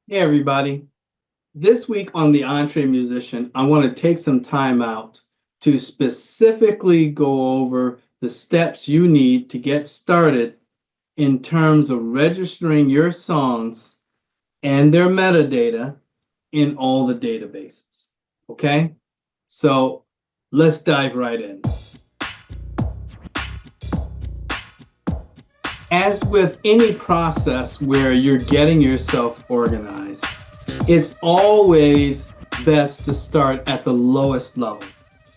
Hey everybody. This week on the EntreMusician, I want to take some time out to specifically go over the steps you need to get started in terms of registering your songs and their metadata in all the databases. Okay? So let's dive right in. As with any process where you're getting yourself organized, it's always best to start at the lowest level.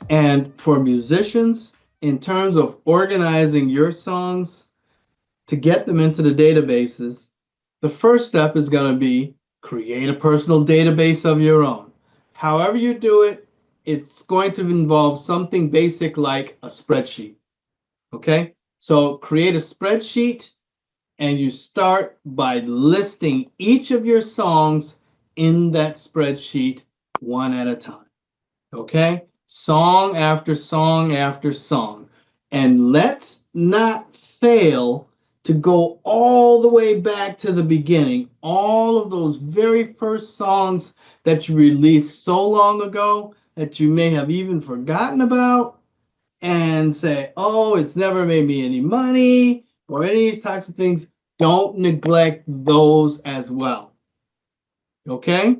And for musicians, in terms of organizing your songs to get them into the databases, the first step is going to be create a personal database of your own. However you do it, it's going to involve something basic like a spreadsheet. Okay? So create a spreadsheet and you start by listing each of your songs in that spreadsheet one at a time. Okay? Song after song after song. And let's not fail to go all the way back to the beginning. All of those very first songs that you released so long ago that you may have even forgotten about and say, oh, it's never made me any money or any of these types of things. Don't neglect those as well. Okay?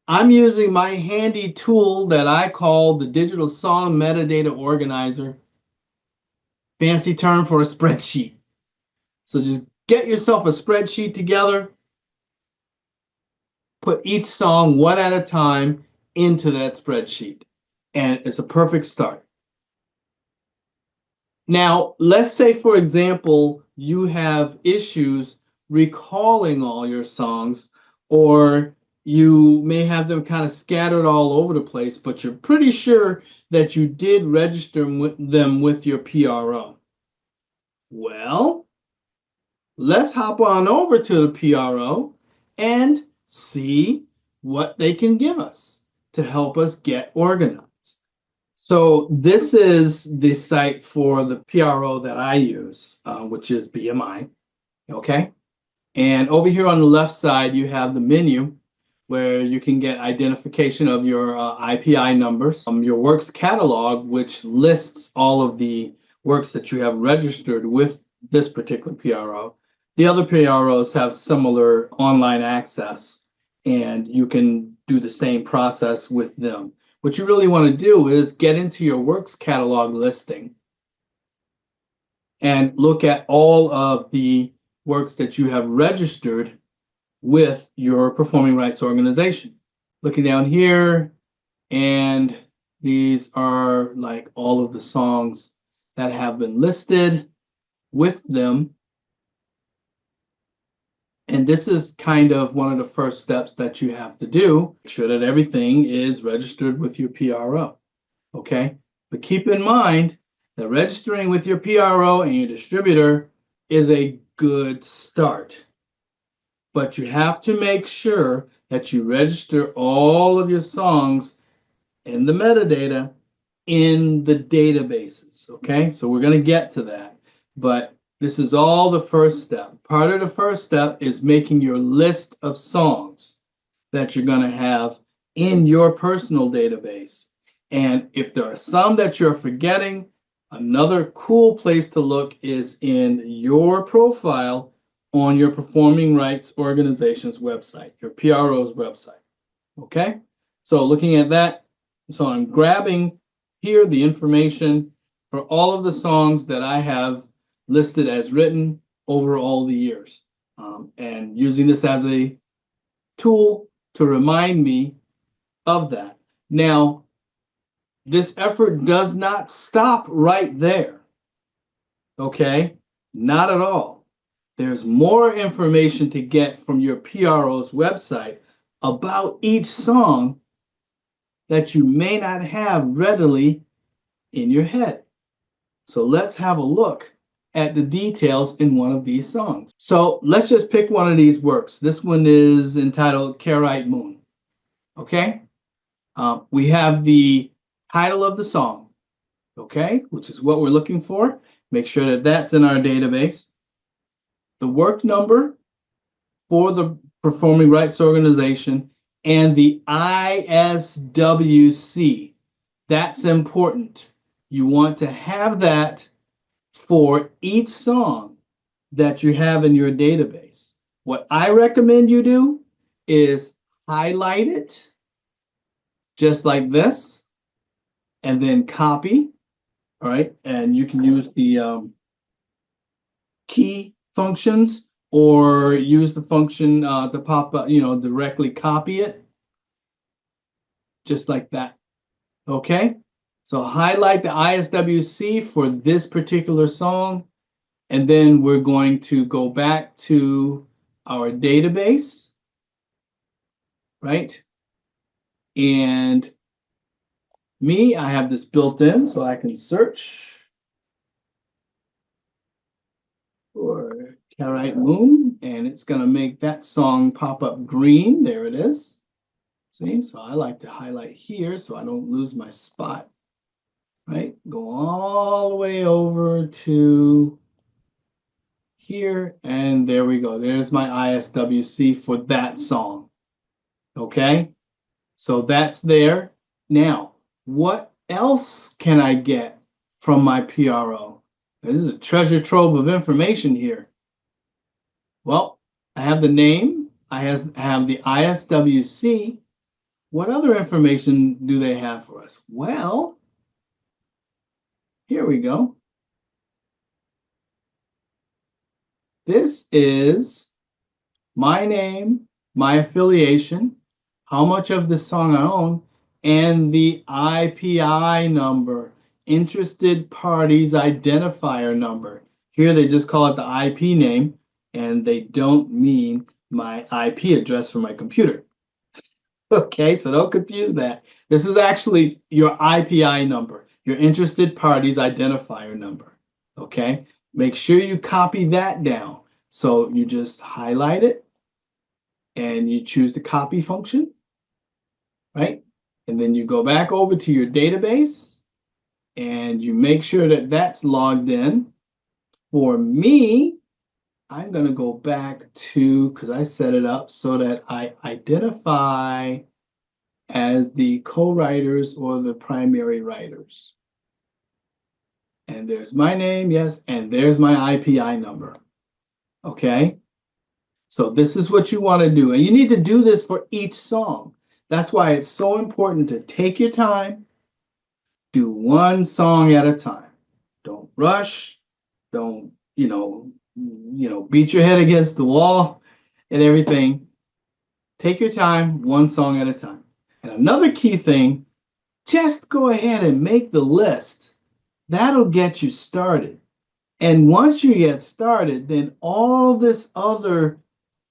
I'm using my handy tool that I call the Digital Song Metadata Organizer. Fancy term for a spreadsheet. So just get yourself a spreadsheet together, put each song one at a time into that spreadsheet, and it's a perfect start. Now, let's say, for example, you have issues recalling all your songs, or you may have them kind of scattered all over the place, but you're pretty sure that you did register them with your PRO. Well, let's hop on over to the PRO and see what they can give us to help us get organized. So this is the site for the PRO that I use, which is BMI, okay? And over here on the left side, you have the menu where you can get identification of your IPI numbers, your works catalog, which lists all of the works that you have registered with this particular PRO. The other PROs have similar online access, and you can do the same process with them. What you really want to do is get into your works catalog listing and look at all of the works that you have registered with your performing rights organization. Looking down here, and these are like all of the songs that have been listed with them. And this is kind of one of the first steps that you have to do. Make sure that everything is registered with your PRO. Okay? But keep in mind that registering with your PRO and your distributor is a good start. But you have to make sure that you register all of your songs and the metadata in the databases. Okay? So we're going to get to that. But this is all the first step. Part of the first step is making your list of songs that you're going to have in your personal database. And if there are some that you're forgetting, another cool place to look is in your profile on your performing rights organization's website, your PRO's website. Okay? So looking at that, so I'm grabbing here the information for all of the songs that I have listed as written over all the years, and using this as a tool to remind me of that. Now, this effort does not stop right there, okay? Not at all. There's more information to get from your PRO's website about each song that you may not have readily in your head. So let's have a look at the details in one of these songs. So let's just pick one of these works. This one is entitled Carite Moon. Okay? We have the title of the song, okay, which is what we're looking for. Make sure that that's in our database. The work number for the Performing Rights Organization, and the ISWC. That's important. You want to have that for each song that you have in your database. What I recommend you do is highlight it just like this, and then copy. All right, and you can use the key functions or use the function to pop up, directly copy it, just like that. Okay, so highlight the ISWC for this particular song, and then we're going to go back to our database, right? And I have this built in, so I can search for Carite Moon, and it's going to make that song pop up green. There it is. See, so I like to highlight here so I don't lose my spot, right? Go all the way over to here, and there we go. There's my ISWC for that song. Okay, so that's there. Now, what else can I get from my PRO? This is a treasure trove of information here. Well, I have the name, I have the ISWC. What other information do they have for us? Well, here we go. This is my name, my affiliation, how much of the song I own, and the IPI number, Interested Parties Identifier number. Here they just call it the IP name, and they don't mean my IP address for my computer. Okay, so don't confuse that. This is actually your IPI number, your Interested Parties Identifier number. Okay, make sure you copy that down. So you just highlight it and you choose the copy function, right? And then you go back over to your database and you make sure that that's logged in. For me, I'm going to go back to, because I set it up so that I identify as the co-writers or the primary writers. And there's my name, yes, and there's my IPI number. Okay, so this is what you want to do. And you need to do this for each song. That's why it's so important to take your time, do one song at a time. Don't rush, don't, beat your head against the wall and everything. Take your time, one song at a time. And another key thing, just go ahead and make the list. That'll get you started. And once you get started, then all this other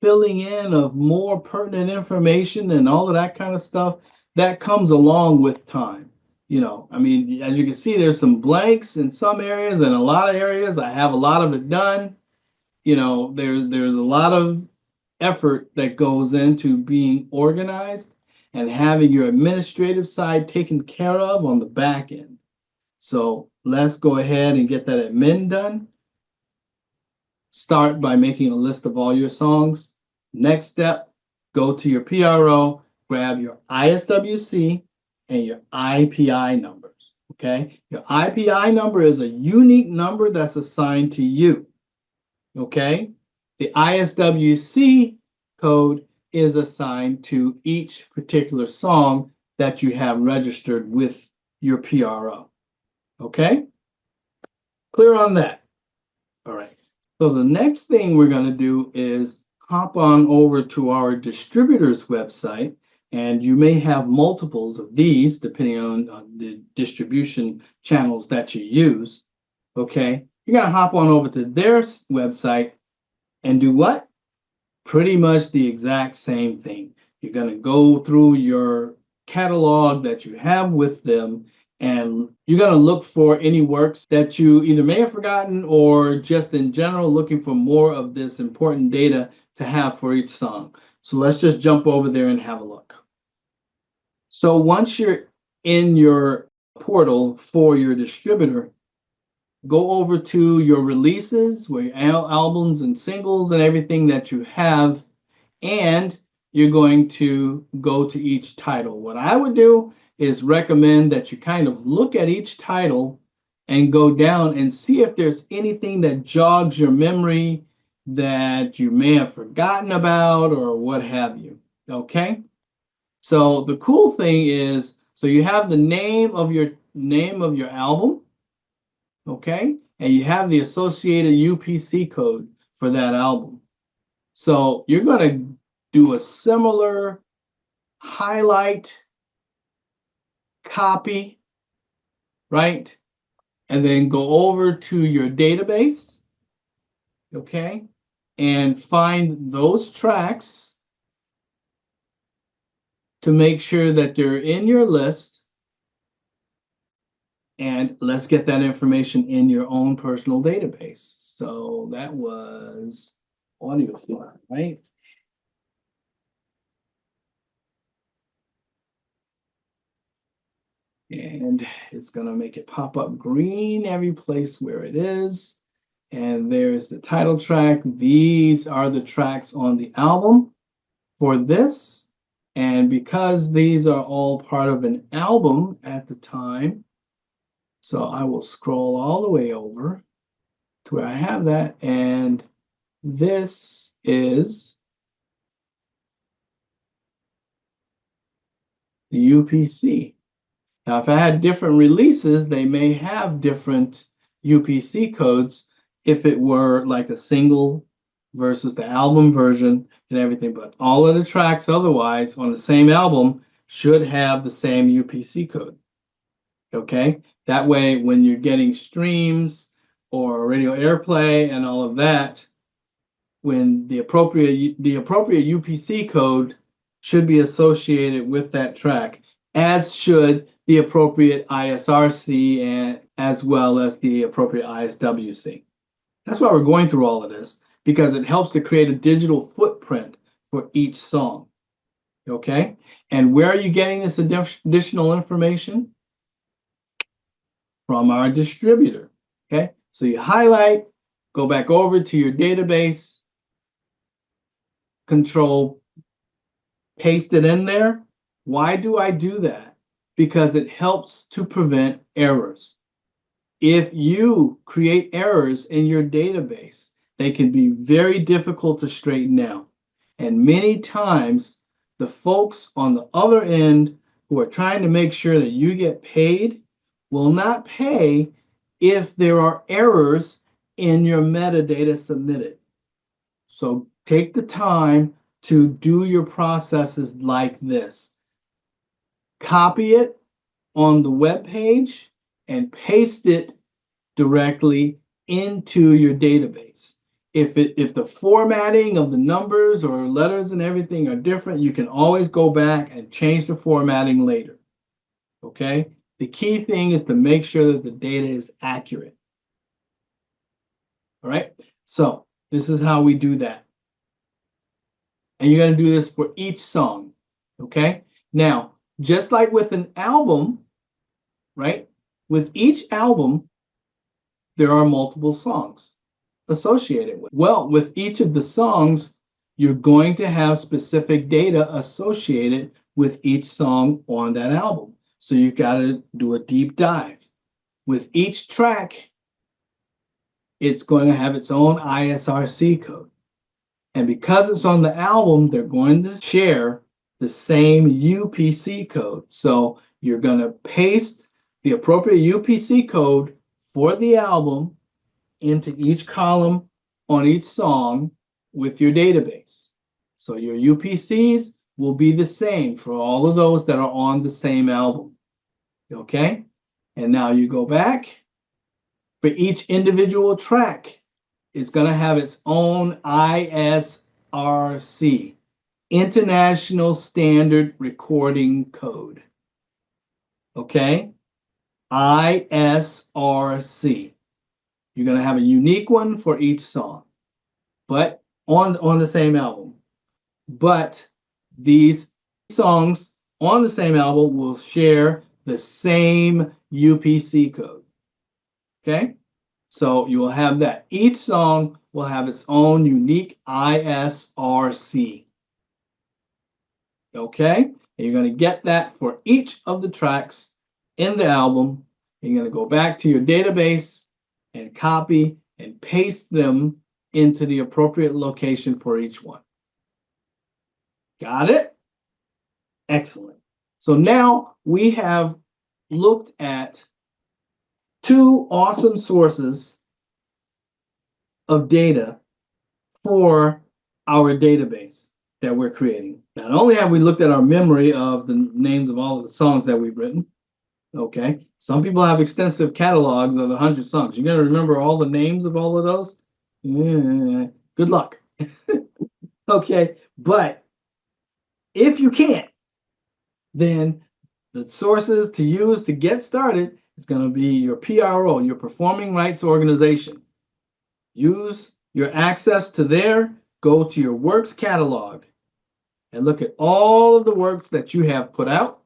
filling in of more pertinent information and all of that kind of stuff, that comes along with time. As you can see, there's some blanks in some areas, and a lot of areas I have a lot of it done. There's a lot of effort that goes into being organized and having your administrative side taken care of on the back end. So let's go ahead and get that admin done. Start by making a list of all your songs. Next step, go to your PRO, grab your ISWC and your IPI numbers. Okay, your IPI number is a unique number that's assigned to you. Okay, the ISWC code is assigned to each particular song that you have registered with your PRO. Okay, clear on that? All right. So the next thing we're going to do is hop on over to our distributor's website, and you may have multiples of these depending on the distribution channels that you use. Okay, you're going to hop on over to their website and do what? Pretty much the exact same thing. You're going to go through your catalog that you have with them, and you're going to look for any works that you either may have forgotten or just in general looking for more of this important data to have for each song. So let's just jump over there and have a look. So once you're in your portal for your distributor, go over to your releases, where your albums and singles and everything that you have and you're going to go to each title. What I would do is recommend that you kind of look at each title and go down and see if there's anything that jogs your memory that you may have forgotten about or what have you. Okay? So the cool thing is, so you have the name of your album, okay? And you have the associated UPC code for that album. So you're going to do a similar highlight, copy, right? And then go over to your database, okay? And find those tracks to make sure that they're in your list. And let's get that information in your own personal database. So that was audio file, right? And it's going to make it pop up green every place where it is. And there's the title track. These are the tracks on the album for this. And because these are all part of an album at the time, so I will scroll all the way over to where I have that. And this is the UPC. Now, if I had different releases, they may have different UPC codes if it were like a single versus the album version and everything. But all of the tracks otherwise on the same album should have the same UPC code. Okay? That way, when you're getting streams or radio airplay and all of that, when the appropriate UPC code should be associated with that track, as should the appropriate ISRC and as well as the appropriate ISWC. That's why we're going through all of this, because it helps to create a digital footprint for each song. Okay? And where are you getting this additional information? From our distributor. Okay? So you highlight, go back over to your database, control, paste it in there. Why do I do that? Because it helps to prevent errors. If you create errors in your database, they can be very difficult to straighten out. And many times, the folks on the other end who are trying to make sure that you get paid will not pay if there are errors in your metadata submitted. So take the time to do your processes like this. Copy it on the web page and paste it directly into your database. If the formatting of the numbers or letters and everything are different, you can always go back and change the formatting later. Okay? The key thing is to make sure that the data is accurate. All right? So this is how we do that. And you're going to do this for each song. Okay? Now, just like with an album, right? With each album, there are multiple songs associated with. Well, with each of the songs, you're going to have specific data associated with each song on that album. So you've got to do a deep dive. With each track, it's going to have its own ISRC code. And because it's on the album, they're going to share the same UPC code. So you're going to paste the appropriate UPC code for the album into each column on each song with your database. So your UPCs will be the same for all of those that are on the same album. Okay? And now you go back. For each individual track, it's going to have its own ISRC, International Standard Recording Code. Okay? ISRC. You're going to have a unique one for each song, but on the same album. But these songs on the same album will share the same UPC code. Okay? So you will have that. Each song will have its own unique ISRC. Okay? And you're going to get that for each of the tracks in the album. You're going to go back to your database and copy and paste them into the appropriate location for each one. Got it? Excellent. So now we have looked at two awesome sources of data for our database that we're creating. Not only have we looked at our memory of the names of all of the songs that we've written, okay? Some people have extensive catalogs of 100 songs. You're going to remember all the names of all of those? Yeah, good luck. Okay, but if you can't, then the sources to use to get started is going to be your PRO, your Performing Rights Organization. Use your access to there, go to your works catalog, and look at all of the works that you have put out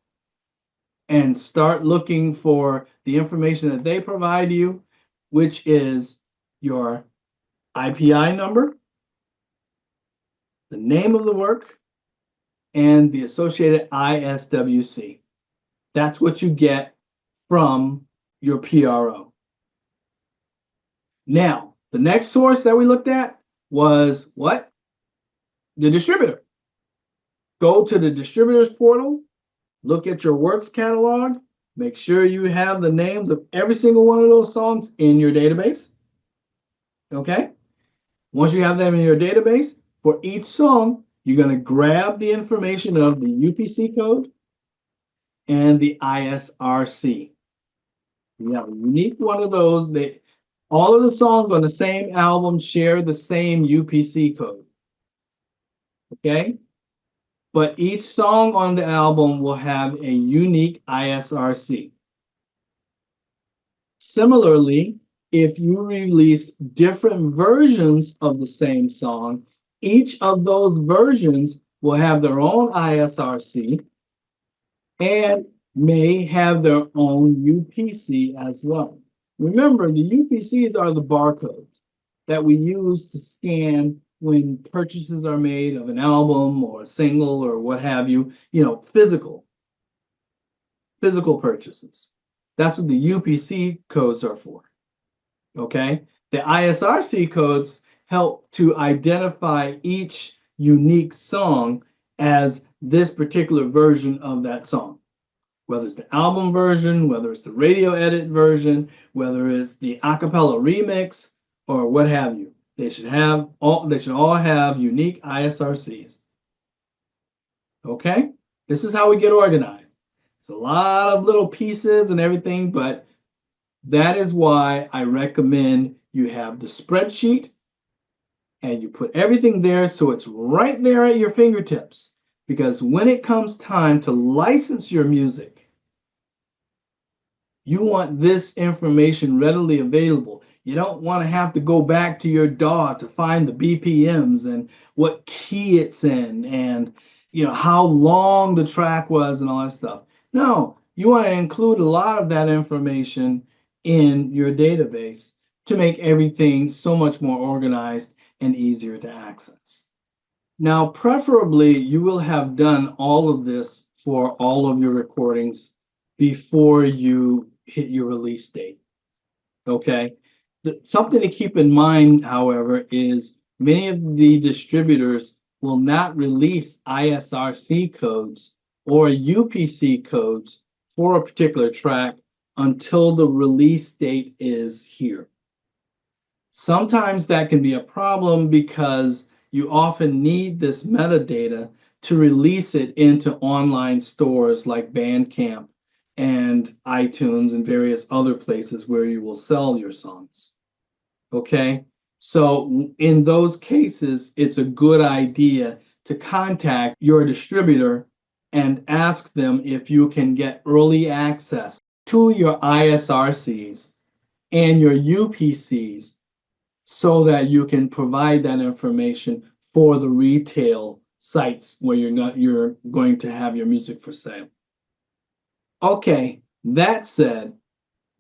and start looking for the information that they provide you, which is your IPI number, the name of the work, and the associated ISWC. That's what you get from your PRO. Now, the next source that we looked at was what? The distributor. Go to the distributor's portal, look at your works catalog, make sure you have the names of every single one of those songs in your database. Okay? Once you have them in your database, for each song, you're going to grab the information of the UPC code and the ISRC. You have a unique one of those. All of the songs on the same album share the same UPC code. Okay? But each song on the album will have a unique ISRC. Similarly, if you release different versions of the same song, each of those versions will have their own ISRC and may have their own UPC as well. Remember, the UPCs are the barcodes that we use to scan when purchases are made of an album or a single or what have you, physical purchases. That's what the UPC codes are for, okay? The ISRC codes help to identify each unique song as this particular version of that song. Whether it's the album version, whether it's the radio edit version, whether it's the a cappella remix, or what have you. They should all have unique ISRCs. Okay? This is how we get organized. It's a lot of little pieces and everything, but that is why I recommend you have the spreadsheet and you put everything there so it's right there at your fingertips. Because when it comes time to license your music, you want this information readily available. You don't want to have to go back to your DAW to find the BPMs and what key it's in and how long the track was and all that stuff. No, you want to include a lot of that information in your database to make everything so much more organized and easier to access. Now, preferably, you will have done all of this for all of your recordings before you hit your release date. Okay? Something to keep in mind, however, is many of the distributors will not release ISRC codes or UPC codes for a particular track until the release date is here. Sometimes that can be a problem because you often need this metadata to release it into online stores like Bandcamp and iTunes and various other places where you will sell your songs. Okay? So in those cases, it's a good idea to contact your distributor and ask them if you can get early access to your ISRCs and your UPCs so that you can provide that information for the retail sites where you're going to have your music for sale. Okay, that said,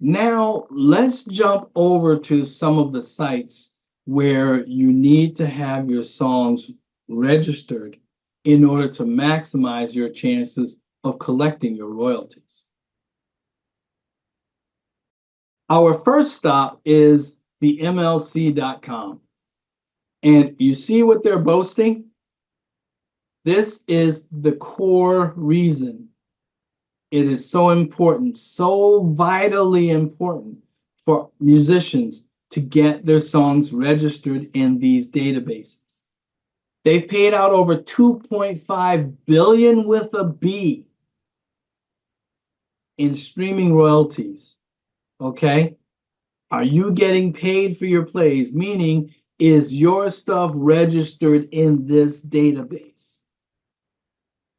now let's jump over to some of the sites where you need to have your songs registered in order to maximize your chances of collecting your royalties. Our first stop is the MLC.com. And you see what they're boasting? This is the core reason it is so important, so vitally important for musicians to get their songs registered in these databases. They've paid out over $2.5 billion with a B in streaming royalties. Okay? Are you getting paid for your plays? Meaning, is your stuff registered in this database?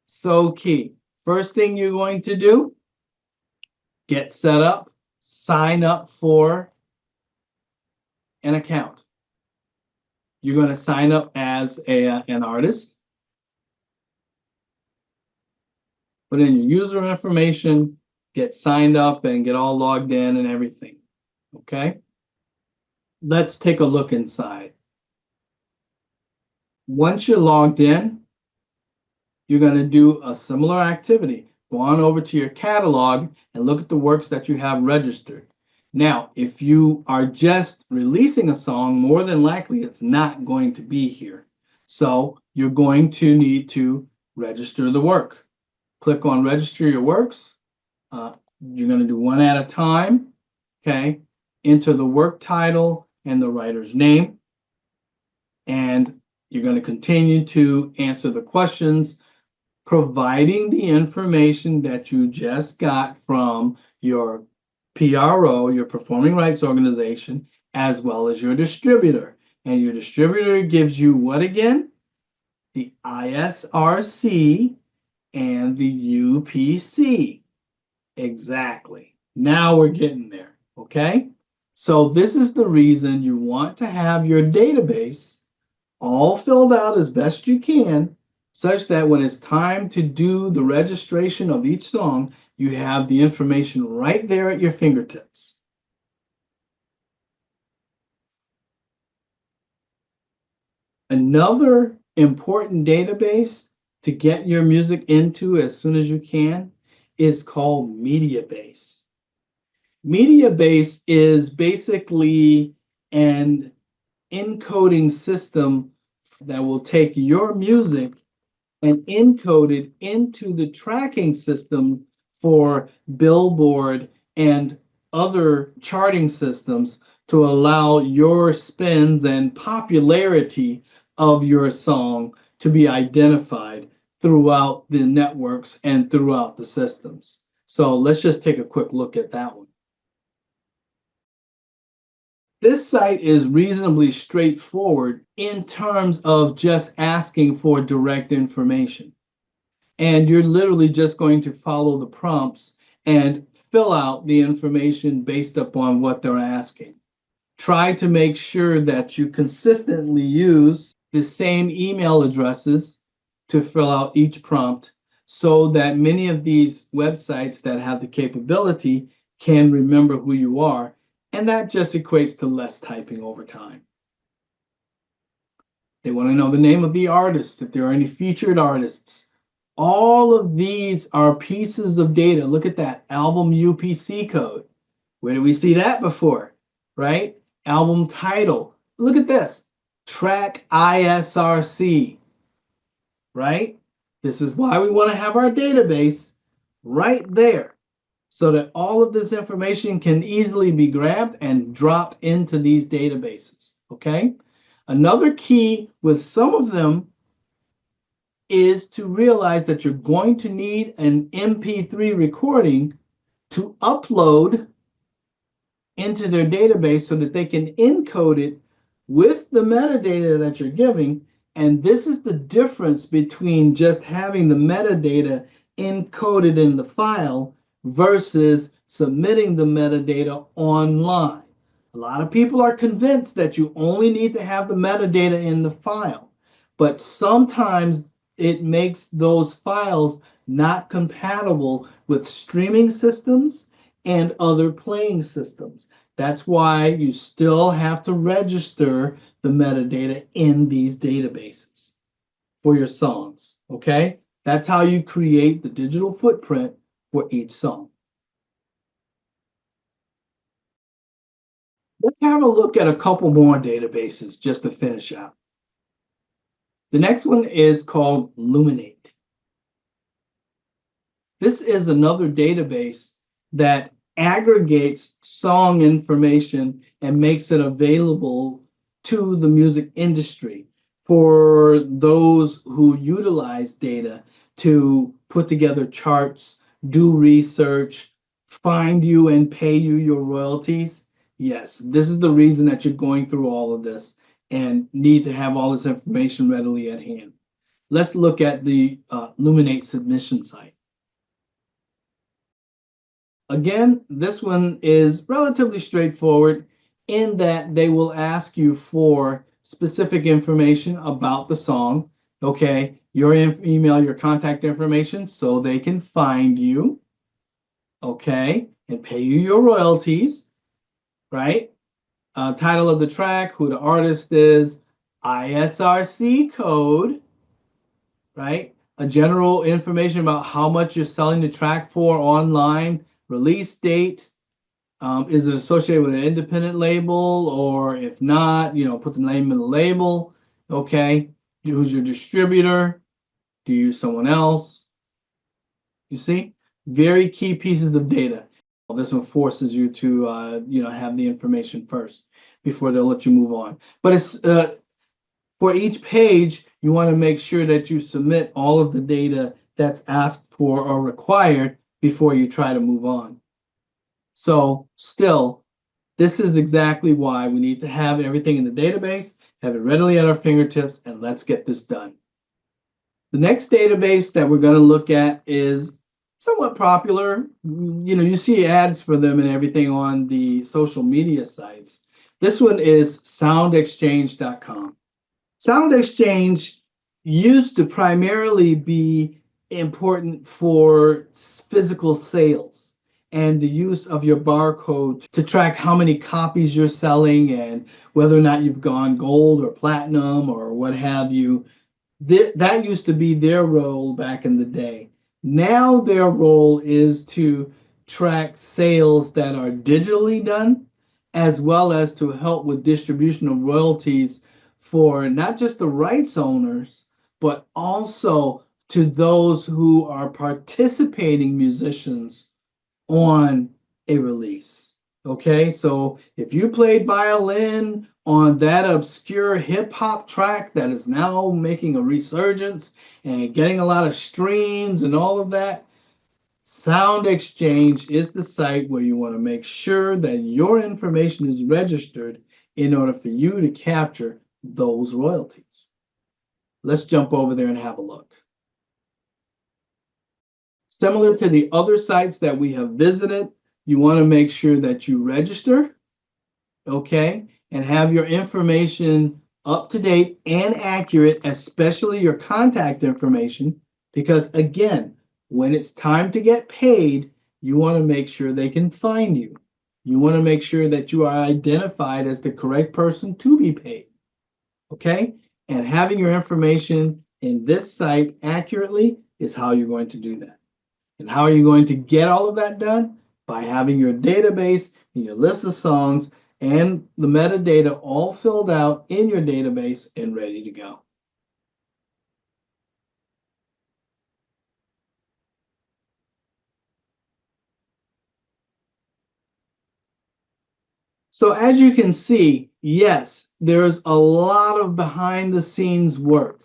So key. First thing you're going to do, get set up, sign up for an account. You're going to sign up as an artist. Put in your user information, get signed up, and get all logged in and everything. Okay? Let's take a look inside. Once you're logged in, you're going to do a similar activity. Go on over to your catalog and look at the works that you have registered. Now, if you are just releasing a song, more than likely it's not going to be here. So you're going to need to register the work. Click on Register Your Works. You're going to do one at a time. Okay. Enter the work title and the writer's name. And you're going to continue to answer the questions, providing the information that you just got from your PRO, your performing rights organization, as well as your distributor. And your distributor gives you what again? The ISRC and the UPC. Exactly. Now we're getting there, okay? So this is the reason you want to have your database all filled out as best you can, such that when it's time to do the registration of each song, you have the information right there at your fingertips. Another important database to get your music into as soon as you can is called Mediabase. Mediabase is basically an encoding system that will take your music and encode it into the tracking system for Billboard and other charting systems to allow your spins and popularity of your song to be identified throughout the networks and throughout the systems. So let's just take a quick look at that one. This site is reasonably straightforward in terms of just asking for direct information. And you're literally just going to follow the prompts and fill out the information based upon what they're asking. Try to make sure that you consistently use the same email addresses to fill out each prompt so that many of these websites that have the capability can remember who you are. And that just equates to less typing over time. They want to know the name of the artist, if there are any featured artists. All of these are pieces of data. Look at that album UPC code. Where did we see that before, right? Album title. Look at this. Track ISRC, right? This is why we want to have our database right there, so that all of this information can easily be grabbed and dropped into these databases, okay? Another key with some of them is to realize that you're going to need an MP3 recording to upload into their database so that they can encode it with the metadata that you're giving. And this is the difference between just having the metadata encoded in the file versus submitting the metadata online. A lot of people are convinced that you only need to have the metadata in the file, but sometimes it makes those files not compatible with streaming systems and other playing systems. That's why you still have to register the metadata in these databases. for your songs, okay? That's how you create the digital footprint for each song. Let's have a look at a couple more databases just to finish out. The next one is called Luminate. This is another database that aggregates song information and makes it available to the music industry for those who utilize data to put together charts, do research, find you and pay you your royalties. Yes, this is the reason that you're going through all of this and need to have all this information readily at hand. Let's look at the Luminate submission site. Again, this one is relatively straightforward in that they will ask you for specific information about the song, okay? Your email, your contact information so they can find you, okay? And pay you your royalties, right? Title of the track, who the artist is, ISRC code, right? A general information about how much you're selling the track for online, release date, is it associated with an independent label, or if not, put the name of the label, okay? Who's your distributor? Do you use someone else? You see? Very key pieces of data. This one forces you to, have the information first before they'll let you move on. But it's for each page, you want to make sure that you submit all of the data that's asked for or required before you try to move on. So still, this is exactly why we need to have everything in the database, have it readily at our fingertips, and let's get this done. The next database that we're going to look at is somewhat popular. You see ads for them and everything on the social media sites. This one is soundexchange.com. SoundExchange used to primarily be important for physical sales and the use of your barcode to track how many copies you're selling and whether or not you've gone gold or platinum or what have you. That used to be their role back in the day. Now their role is to track sales that are digitally done, as well as to help with distribution of royalties for not just the rights owners, but also to those who are participating musicians on a release. Okay, so if you played violin on that obscure hip hop track that is now making a resurgence and getting a lot of streams and all of that, SoundExchange is the site where you want to make sure that your information is registered in order for you to capture those royalties. Let's jump over there and have a look. Similar to the other sites that we have visited, you want to make sure that you register, okay, and have your information up to date and accurate, especially your contact information, because again, when it's time to get paid, you want to make sure they can find you. You want to make sure that you are identified as the correct person to be paid, okay? And having your information in this site accurately is how you're going to do that. And how are you going to get all of that done? By having your database and your list of songs and the metadata all filled out in your database and ready to go. So as you can see, yes, there's a lot of behind the scenes work.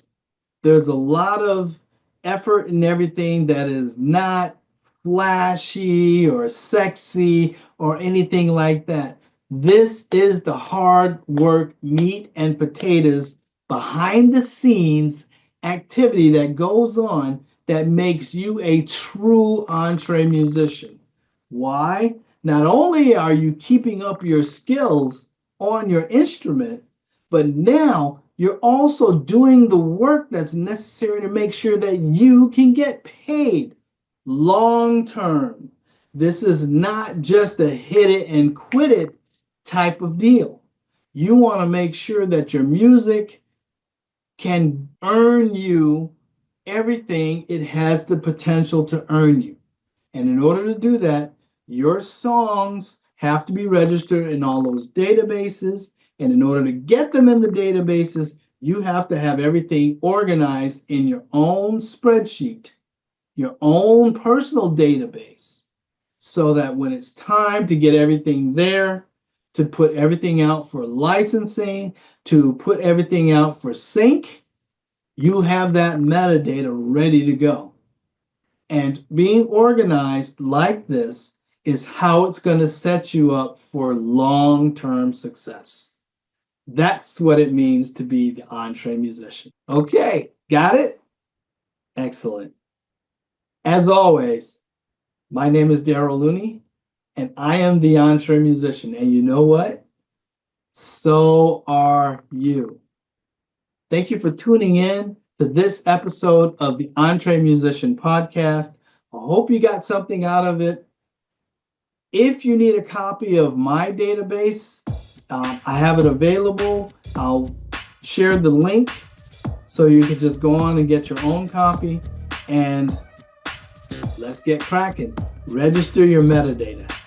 There's a lot of effort and everything that is not flashy or sexy or anything like that. This is the hard work, meat and potatoes, behind the scenes activity that goes on that makes you a true EntreMusician. Why? Not only are you keeping up your skills on your instrument, but now you're also doing the work that's necessary to make sure that you can get paid long term. This is not just a hit it and quit it type of deal. You want to make sure that your music can earn you everything it has the potential to earn you. And in order to do that, your songs have to be registered in all those databases. And in order to get them in the databases, you have to have everything organized in your own spreadsheet, your own personal database, so that when it's time to get everything there, to put everything out for licensing, to put everything out for sync, you have that metadata ready to go. And being organized like this is how it's going to set you up for long-term success. That's what it means to be the EntreMusician. Okay, got it? Excellent. As always, my name is Darrell Looney, and I am the EntreMusician. And you know what? So are you. Thank you for tuning in to this episode of the EntreMusician podcast. I hope you got something out of it. If you need a copy of my database, I have it available. I'll share the link so you can just go on and get your own copy. And let's get cracking. Register your metadata.